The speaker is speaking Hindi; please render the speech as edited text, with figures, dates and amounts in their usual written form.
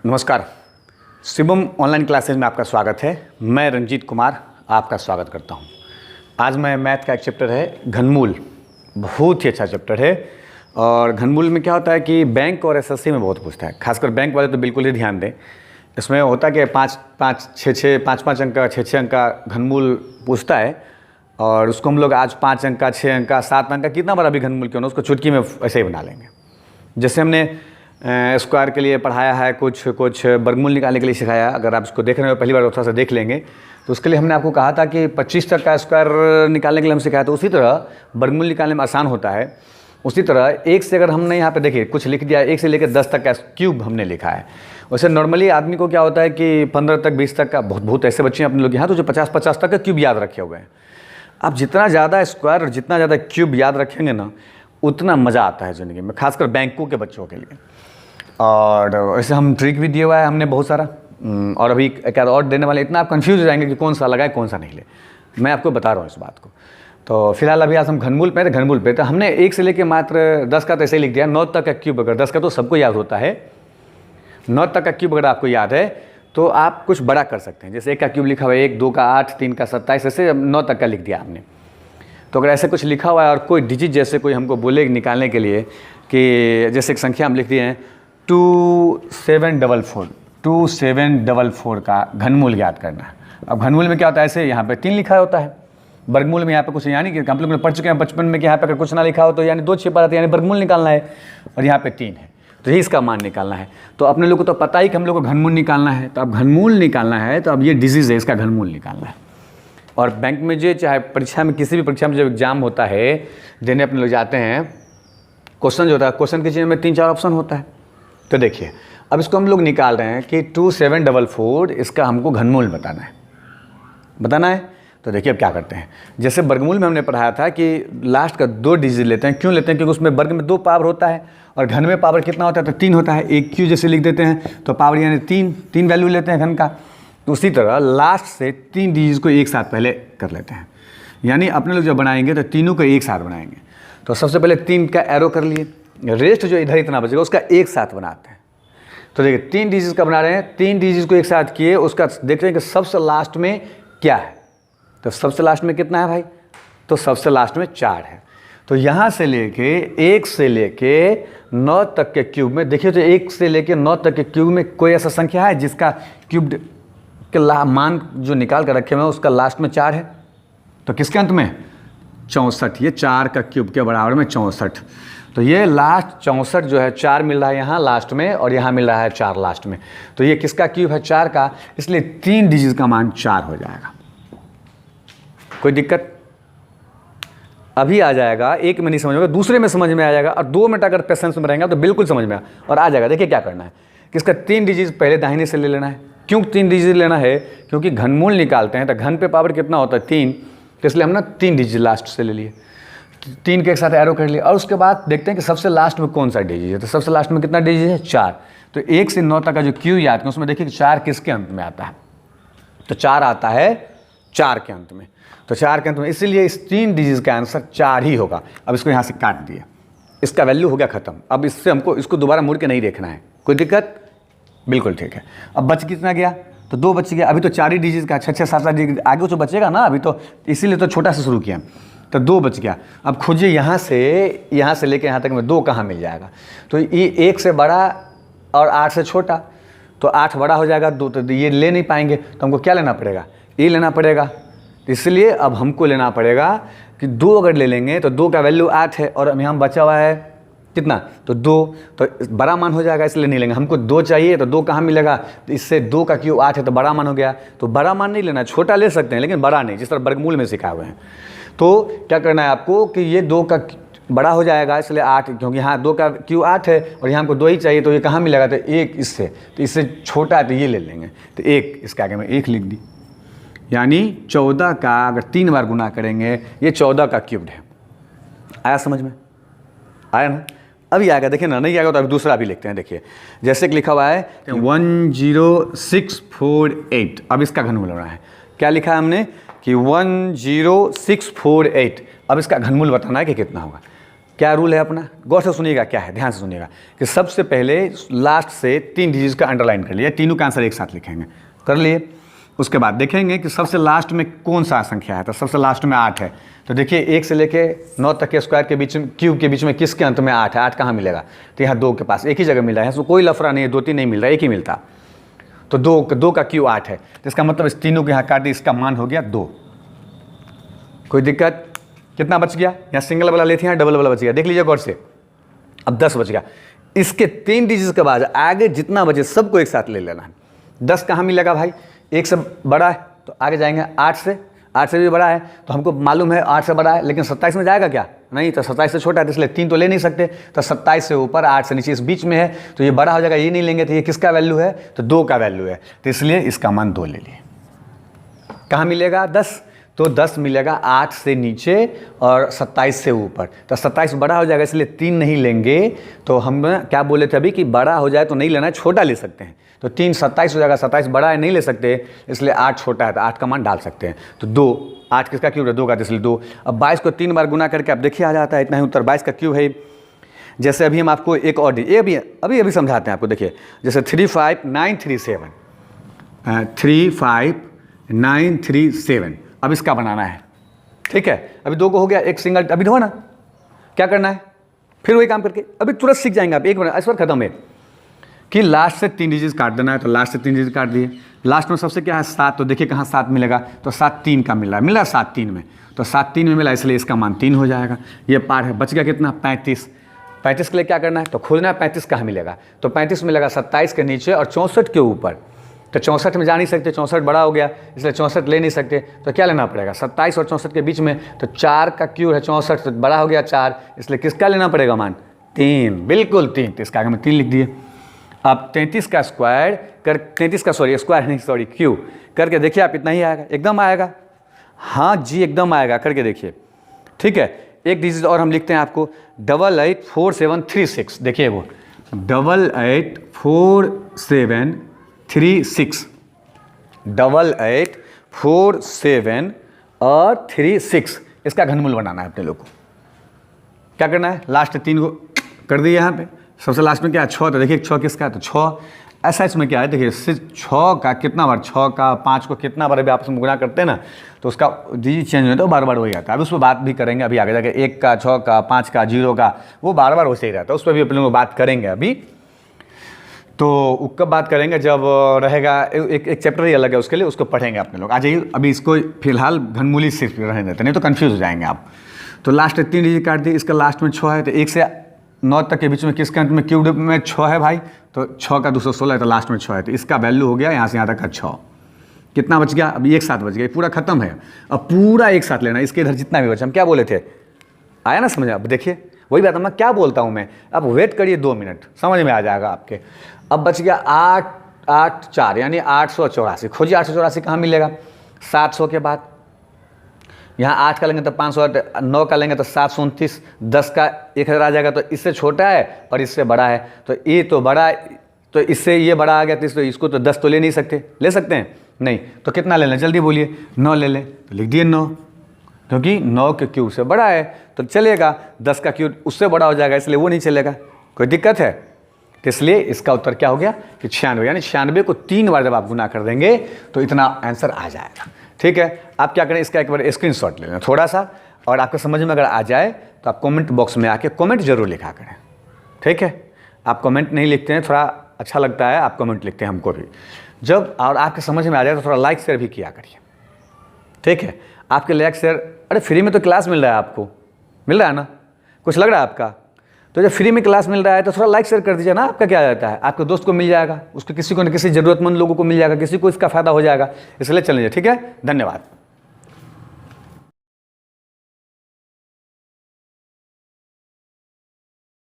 नमस्कार। शिवम ऑनलाइन क्लासेज में आपका स्वागत है। मैं रंजीत कुमार आपका स्वागत करता हूं। आज मैं मैथ का एक चैप्टर है घनमूल, बहुत ही अच्छा चैप्टर है। और घनमूल में क्या होता है कि बैंक और एसएससी में बहुत पूछता है, खासकर बैंक वाले तो बिल्कुल ही ध्यान दें। इसमें होता है कि पाँच अंक का 6 अंक का घनमूल पूछता है और उसको हम लोग आज 5 अंक का, 6 अंक का, 7 अंक का, कितना बड़ा भी घनमूल क्यों ना उसको चुटकी में ऐसे ही बना लेंगे। जैसे हमने स्क्वायर के लिए पढ़ाया है, कुछ वर्गमूल निकालने के लिए सिखाया। अगर आप इसको देख रहे हो पहली बार तो थोड़ा सा देख लेंगे। तो उसके लिए हमने आपको कहा था कि 25 तक का स्क्वायर निकालने के लिए हम सिखाया। तो उसी तरह वर्गमूल निकालने में आसान होता है। उसी तरह 1 से अगर हमने यहाँ पे देखिए कुछ लिख दिया, 1 से लेकर 10 तक का क्यूब हमने लिखा है। वैसे नॉर्मली आदमी को क्या होता है कि 15 तक, 20 तक का, बहुत ऐसे बच्चे हैं अपने लोग यहाँ तो जो 50 तक का क्यूब याद रखे हुए हैं। आप जितना ज़्यादा स्क्वायर और जितना ज़्यादा क्यूब याद रखेंगे ना, उतना मज़ा आता है ज़िंदगी में, खासकर बैंकों के बच्चों के लिए। और वैसे हम ट्रिक भी दिया हुआ है हमने बहुत सारा, और अभी एक और देने वाले। इतना आप कंफ्यूज हो जाएंगे कि कौन सा लगाए कौन सा नहीं ले। मैं आपको बता रहा हूँ इस बात को। तो फिलहाल अभी आज हम घनमूल पे तो हमने 1 से लेकर मात्र 10 का तो ऐसे ही लिख दिया। 9 तक का क्यूब, अगर 10 का तो सबको याद होता है, 9 तक का क्यूब अगर आपको याद है तो आप कुछ बड़ा कर सकते हैं। जैसे 1 का क्यूब लिखा हुआ है, 1, 2 का 8, 3 का 27, ऐसे 9 तक का लिख दिया हमने। तो अगर ऐसे कुछ लिखा हुआ है और कोई डिजिट जैसे कोई हमको बोले निकालने के लिए कि जैसे एक संख्या हम लिख दिए हैं 2744 का घनमूल याद करना है। अब घनमूल में क्या होता है, ऐसे यहाँ पे 3 लिखा होता है। वर्गमूल में यहाँ पे कुछ, यानी कि हम लोग पढ़ चुके हैं बचपन में कि यहाँ पे अगर कुछ ना लिखा हो तो यानी 2 छिपा रहता है, यानी वर्गमूल निकालना है। और यहाँ पे 3 है तो यही इसका मान निकालना है। तो अपने लोग को तो पता ही कि हम लोग को घनमूल निकालना है। तो अब घनमूल निकालना है तो अब ये डिजीज़ है, इसका घनमूल निकालना है। और बैंक में जो चाहे परीक्षा में, किसी भी परीक्षा में जब एग्जाम होता है देने अपने लोग जाते हैं, क्वेश्चन जो होता है, क्वेश्चन के चीज़ में 3-4 ऑप्शन होता है। तो देखिए अब इसको हम लोग निकाल रहे हैं कि 2744, इसका हमको घनमूल बताना है। तो देखिए अब क्या करते हैं। जैसे वर्गमूल में हमने पढ़ाया था कि लास्ट का 2 डिजिट लेते हैं। क्यों लेते हैं? क्योंकि उसमें वर्ग में 2 पावर होता है और घन में पावर कितना होता है, तो 3 होता है। एक क्यू जैसे लिख देते हैं तो पावर यानी 3 वैल्यू लेते हैं घन का। तो उसी तरह लास्ट से 3 डिजिट को एक साथ पहले कर लेते हैं। यानी अपने लोग जब बनाएंगे तो तीनों को एक साथ बनाएंगे। तो सबसे पहले 3 का एरो कर लिए, रेस्ट जो इधर इतना बचेगा उसका एक साथ बनाते हैं। तो देखिए 3 डिजिट का बना रहे हैं, 3 डिजिट को एक साथ किए, उसका देखते हैं कि सबसे लास्ट में क्या है। तो सबसे लास्ट में कितना है भाई? तो सबसे लास्ट में 4 है। तो यहाँ से लेके 1 से लेके 9 तक के क्यूब में देखिए, तो 1 से लेके 9 तक के क्यूब में कोई ऐसा संख्या है जिसका क्यूब के मान जो निकाल कर रखे हुए हैं उसका लास्ट में 4 है? तो किसके अंत में? 64। ये 4 का क्यूब के बराबर में 64। तो ये लास्ट 64 जो है 4 मिल रहा है यहाँ लास्ट में, और यहाँ मिल रहा है 4 लास्ट में। तो ये किसका क्यूब है? 4 का। इसलिए 3 डिजिट का मान 4 हो जाएगा। कोई दिक्कत? अभी आ जाएगा, एक में नहीं समझ में, दूसरे में समझ में आ जाएगा, और 2 मिनट अगर पेशेंस में रहेंगे तो बिल्कुल समझ में और आ जाएगा। देखिए क्या करना है कि इसका 3 डिजिट पहले दाहिने से ले लेना है। क्यों 3 डिजिट लेना है? क्योंकि घनमूल निकालते हैं तो घन पे पावर कितना होता है? 3। तो इसलिए हम ना 3 डिजिट लास्ट से ले लिए, 3 के एक साथ एरो कर लिए। और उसके बाद देखते हैं कि सबसे लास्ट में कौन सा डिजिट है। तो सबसे लास्ट में कितना डिजिट है? 4। तो 1 से 9 तक का जो क्यू याद है उसमें देखिए 4 किसके अंत में आता है? तो 4 आता है 4 के अंत में। तो 4 के अंत में, इसीलिए इस 3 डिजिट का आंसर 4 ही होगा। अब इसको यहाँ से काट दिया, इसका वैल्यू हो गया ख़त्म। अब इससे हमको इसको दोबारा मुड़ के नहीं देखना है। कोई दिक्कत? बिल्कुल ठीक है। अब बच कितना गया? तो 2 बच गया। अभी तो 4 ही डिजिट का, 6, 7 डिजिट आगे तो बचेगा ना अभी तो, इसीलिए तो छोटा से शुरू किया। तो 2 बच गया। अब खोजिए यहाँ से लेके यहाँ तक में 2 कहाँ मिल जाएगा? तो ये 1 से बड़ा और 8 से छोटा, तो 8 बड़ा हो जाएगा, 2 तो ये ले नहीं पाएंगे। तो हमको क्या लेना पड़ेगा? ये लेना पड़ेगा। इसलिए अब हमको लेना पड़ेगा कि 2 अगर ले लेंगे तो 2 का वैल्यू 8 है, और अब यहाँ बचा हुआ है कितना? तो 2। तो बड़ा मान हो जाएगा, इसलिए नहीं लेंगे। हमको 2 चाहिए, तो 2 कहाँ मिलेगा? तो इससे 2 का क्यूब 8 है तो बड़ा मान हो गया। तो बड़ा मान नहीं लेना, छोटा ले सकते हैं लेकिन बड़ा नहीं, जिस तरह वर्गमूल में सिखाए हुए हैं। तो क्या करना है आपको कि ये 2 का बड़ा हो जाएगा, इसलिए 8, क्योंकि यहाँ 2 का क्यू 8 है और यहाँ हमको 2 ही चाहिए। तो ये कहाँ मिलेगा? तो 1 इससे, तो इससे छोटा है तो ये ले लेंगे। तो 1 इसके आगे में 1 लिख दी, यानी 14 का अगर 3 बार गुना करेंगे ये 14 का क्यूब है। आया समझ में? आया ना? अभी आएगा, देखिए ना। नहीं आएगा तो अभी दूसरा भी लिखते हैं। देखिए जैसे कि लिखा हुआ है 10648। अब इसका घनमूल होना है। क्या लिखा है हमने कि 10648। अब इसका घनमूल बताना है कि कितना होगा। क्या रूल है अपना, गौर से सुनिएगा क्या है, ध्यान से सुनिएगा कि सबसे पहले लास्ट से 3 डिजिट का अंडरलाइन कर लिया, तीनों का आंसर एक साथ लिखेंगे, कर लिए। उसके बाद देखेंगे कि सबसे लास्ट में कौन सा संख्या है, तो सबसे लास्ट में 8 है। तो देखिए 1 से लेके 9 तक के स्क्वायर के बीच में, क्यूब के बीच में किसके अंत में 8 है, 8 कहाँ मिलेगा, तो यहाँ 2 के पास एक ही जगह मिल रहा है, इसमें कोई लफड़ा नहीं है, 2 3 नहीं मिल रहा है, एक ही मिलता। तो 2 का क्यू 8 है, तो इसका मतलब इस तीनों के यहाँ काट दी, इसका मान हो गया 2। कोई दिक्कत, कितना बच गया, यहाँ सिंगल वाला लेते हैं, डबल वाला बच गया, देख लीजिए गौर से। अब 10 बच गया, इसके 3 डिजिट के बाद आगे जितना बचे सबको एक साथ ले लेना है। 10 कहाँ मिलेगा भाई, 1 से बड़ा है तो आगे जाएंगे 8 से भी बड़ा है, तो हमको मालूम है 8 से बड़ा है, लेकिन 27 में जाएगा क्या, नहीं, तो 27 से छोटा है, तो इसलिए 3 तो ले नहीं सकते, तो 27 से ऊपर 8 से नीचे इस बीच में है, तो ये बड़ा हो जाएगा, ये नहीं लेंगे, तो ये किसका वैल्यू है, तो 2 का वैल्यू है, तो इसलिए इसका मान 2 ले लिए। कहाँ मिलेगा 10, तो 10 मिलेगा 8 से नीचे और 27 से ऊपर, तो 27 बड़ा हो जाएगा, इसलिए 3 नहीं लेंगे। तो हम क्या बोले थे अभी कि बड़ा हो जाए तो नहीं लेना है, छोटा ले सकते हैं, तो 3 27 हो जाएगा, 27 बड़ा है नहीं ले सकते, इसलिए 8 छोटा है, तो 8 का मान डाल सकते हैं। तो 2, 8 किसका क्यूब है, 2 का, इसलिए 2। अब 22 को 3 बार गुना करके आप देखिए आ जाता है, इतना ही उत्तर 22 का क्यूब है। जैसे अभी हम आपको एक और अभी समझाते हैं आपको, देखिए जैसे 35937 35937, अब इसका बनाना है, ठीक है। अभी 2 को हो गया, एक सिंगल अभी हो ना, क्या करना है, फिर वही काम करके अभी तुरंत सीख जाएंगे आप, एक मिनट इस बार खत्म है कि लास्ट से 3 डिजिट काट देना है, तो लास्ट से 3 डिजिट काट दिए। लास्ट में सबसे क्या है 7, तो देखिए कहाँ 7 मिलेगा, तो 7 3 का मिल रहा है 7 3 में, तो 7 3 में मिला, इसलिए इसका मान 3 हो जाएगा। ये पार है, बच गया कितना 35। 35 के लिए क्या करना है, तो खोजना है 35 कहाँ मिलेगा, तो 35 मिलेगा 27 के नीचे और 64 के ऊपर, तो 64 में जा नहीं सकते, 64 बड़ा हो गया, इसलिए 64 ले नहीं सकते, तो क्या लेना पड़ेगा 27 और 64 के बीच में, तो 4 का क्यूब है 64, तो बड़ा हो गया 4, इसलिए किसका लेना पड़ेगा मान 3, बिल्कुल 3, तो इसका आगे में 3 लिख दिए। अब 33 का स्क्वायर कर, 33 का स्क्वायर नहीं क्यूब करके देखिए आप, इतना ही आएगा, एकदम आएगा, हाँ जी एकदम आएगा, करके देखिए, ठीक है। एक डिजिट और हम लिखते हैं आपको 884736, देखिए वो 884736, 8847 और 36, इसका घनमूल बनाना है अपने लोग को। क्या करना है, लास्ट 3 को कर दिए यहाँ पे, सबसे लास्ट में क्या है 6, तो देखिए 6 किसका है, तो 6 ऐसा इसमें क्या है, देखिए 6 का कितना बार, 6 का 5 को कितना बार अभी आपस में गुना करते हैं ना, तो उसका डिजिट चेंज होता है, तो बार बार वही आता है। अभी उस पर बात भी करेंगे अभी आगे जाके, 1 का 6 का 5 का 0 का, वो बार बार वैसे ही रहता है, उस पर भी अपने लोग बात करेंगे अभी। तो कब बात करेंगे, जब रहेगा एक चैप्टर ही अलग है उसके लिए, उसको पढ़ेंगे अपने लोग। आ जाइए, अभी इसको फिलहाल घनमूली सिर्फ रहने देते, नहीं तो कन्फ्यूज हो जाएंगे आप। तो लास्ट 3 डिजिट काट दिए, इसका लास्ट में 6 है, तो 1 से 9 तक के बीच में किसके अंत में क्यूब में 6 है भाई, तो 6 का 216 है, तो लास्ट में 6 है, तो इसका वैल्यू हो गया यहाँ से यहाँ तक का 6। कितना बच गया, अभी एक साथ बच गया, पूरा खत्म है। अब पूरा एक साथ लेना, इसके इधर जितना भी बचा, हम क्या बोले थे, आया ना समझ। अब देखिए वही बात मैं क्या बोलता हूँ मैं, अब वेट करिए 2 मिनट, समझ में आ जाएगा आपके। अब बच गया 8 8 4 यानी 884, खोजिए 884 कहाँ मिलेगा, 700 के बाद, यहाँ 8 का लेंगे तो 500, 9 का लेंगे तो 729, 10 का 1000 आ जाएगा, तो इससे छोटा है पर इससे बड़ा है, तो ये तो बड़ा है, तो इससे ये बड़ा आ गया, तो इसको तो 10 तो ले नहीं सकते, ले सकते हैं नहीं, तो कितना ले लें जल्दी बोलिए, 9 ले लें, तो लिख दिए 9, क्योंकि 9 के क्यूब से बड़ा है तो चलेगा, 10 का क्यूब उससे बड़ा हो जाएगा, इसलिए वो नहीं चलेगा। कोई दिक्कत है, तो इसलिए इसका उत्तर क्या हो गया कि 96, यानी 96 को 3 बार जब आप गुना कर देंगे तो इतना आंसर आ जाएगा। ठीक है, आप क्या करें, इसका एक बार स्क्रीनशॉट ले लें थोड़ा सा, और आपको समझ में अगर आ जाए तो आप कमेंट बॉक्स में आके कमेंट जरूर लिखा करें। ठीक है, आप कमेंट नहीं लिखते हैं, थोड़ा अच्छा लगता है, आप कमेंट लिखते हैं हमको भी जब, और आपके समझ में आ जाए तो थोड़ा लाइक शेयर भी किया करिए। ठीक है, आपके लाइक शेयर, अरे फ्री में तो क्लास मिल रहा है, आपको मिल रहा है ना, कुछ लग रहा है आपका, तो जब फ्री में क्लास मिल रहा है तो थोड़ा लाइक शेयर कर दीजिए ना, आपका क्या जाता है, आपके दोस्त को मिल जाएगा, उसको किसी को न किसी ज़रूरतमंद लोगों को मिल जाएगा, किसी को इसका फ़ायदा हो जाएगा, इसलिए चलिए। ठीक है, धन्यवाद।